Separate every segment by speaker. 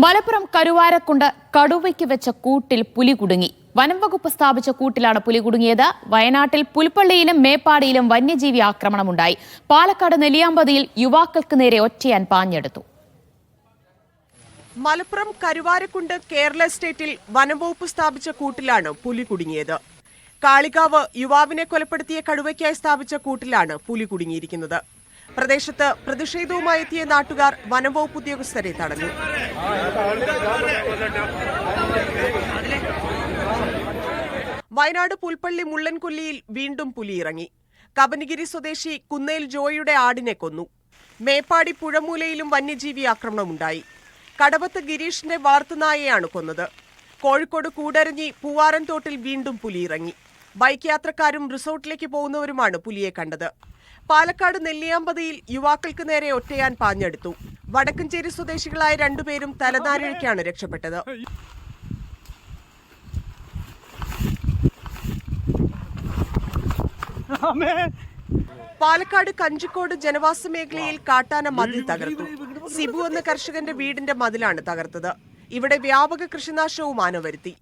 Speaker 1: മലപ്പുറം കരുവാരക്കുണ്ട് കടുവയ്ക്ക് വെച്ച കൂട്ടിൽ പുലി കുടുങ്ങി. വനം വകുപ്പ് സ്ഥാപിച്ച കൂട്ടിലാണ് പുലി കുടുങ്ങിയത്. വയനാട്ടിൽ പുൽപ്പള്ളിയിലും മേപ്പാടിയിലും വന്യജീവി ആക്രമണമുണ്ടായി. പാലക്കാട് നെല്ലിയാമ്പതിയിൽ യുവാക്കൾക്ക് നേരെ ഒറ്റയാൻ പാഞ്ഞെടുത്തു.
Speaker 2: മലപ്പുറം കരുവാരക്കുണ്ട് കേരള എസ്റ്റേറ്റിൽ വനം വകുപ്പ് സ്ഥാപിച്ച കൂട്ടിലാണ് പുലി കുടുങ്ങിയത്. കാളികാവ് യുവാവിനെ കൊലപ്പെടുത്തിയ കടുവയ്ക്കായി സ്ഥാപിച്ച കൂട്ടിലാണ് പുലി കുടുങ്ങിയിരിക്കുന്നത്. പ്രദേശത്ത് പ്രതിഷേധവുമായി എത്തിയ നാട്ടുകാർ വനംവകുപ്പ് ഉദ്യോഗസ്ഥരെ തടഞ്ഞു. വയനാട് പുൽപ്പള്ളി മുള്ളൻകൊല്ലിയിൽ വീണ്ടും പുലി ഇറങ്ങി. കബനിഗിരി സ്വദേശി കുന്നേൽ ജോയിയുടെ ആടിനെ കൊന്നു. മേപ്പാടി പുഴമൂലയിലും വന്യജീവി ആക്രമണമുണ്ടായി. കടവത്ത് ഗിരീഷിന്റെ വളർത്തുനായയാണ് കൊന്നത്. കോഴിക്കോട് കൂടരഞ്ഞി പൂവാരൻതോട്ടിൽ വീണ്ടും പുലി ഇറങ്ങി. ബൈക്ക് യാത്രക്കാരും റിസോർട്ടിലേക്ക് പോകുന്നവരുമാണ് പുലിയെ കണ്ടത്. പാലക്കാട് നെല്ലിയാമ്പതിയിൽ യുവാക്കൾക്ക് നേരെ ഒറ്റയാൻ പാഞ്ഞെടുത്തു. വടക്കഞ്ചേരി സ്വദേശികളായ രണ്ടുപേരും തലനാരിഴയ്ക്കാണ് രക്ഷപ്പെട്ടത്. പാലക്കാട് കഞ്ചിക്കോട് ജനവാസ മേഖലയിൽ കാട്ടാന മതിൽ തകർത്തു. സിബു എന്ന കർഷകന്റെ വീടിന്റെ മതിലാണ് തകർത്തത്. ഇവിടെ വ്യാപക കൃഷിനാശവും ആന വരുത്തി.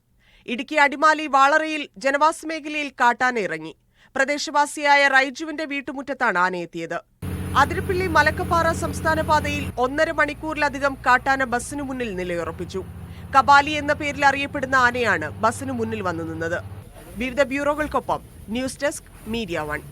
Speaker 2: ഇടുക്കി അടിമാലി വാളറയിൽ ജനവാസ മേഖലയിൽ കാട്ടാന ഇറങ്ങി. പ്രദേശവാസിയായ റൈജുവിന്റെ വീട്ടുമുറ്റത്താണ് ആനയെത്തിയത്. അതിരപ്പിള്ളി മലക്കപ്പാറ സംസ്ഥാന പാതയിൽ 1.5 മണിക്കൂറിലധികം കാട്ടാന ബസ്സിനു മുന്നിൽ നിലയുറപ്പിച്ചു. കബാലി എന്ന പേരിൽ അറിയപ്പെടുന്ന ആനയാണ് ബസ്സിനു മുന്നിൽ വന്നു നിന്നത്. വിവിധ ബ്യൂറോകൾക്കൊപ്പം ന്യൂസ് ഡെസ്ക് മീഡിയ 1.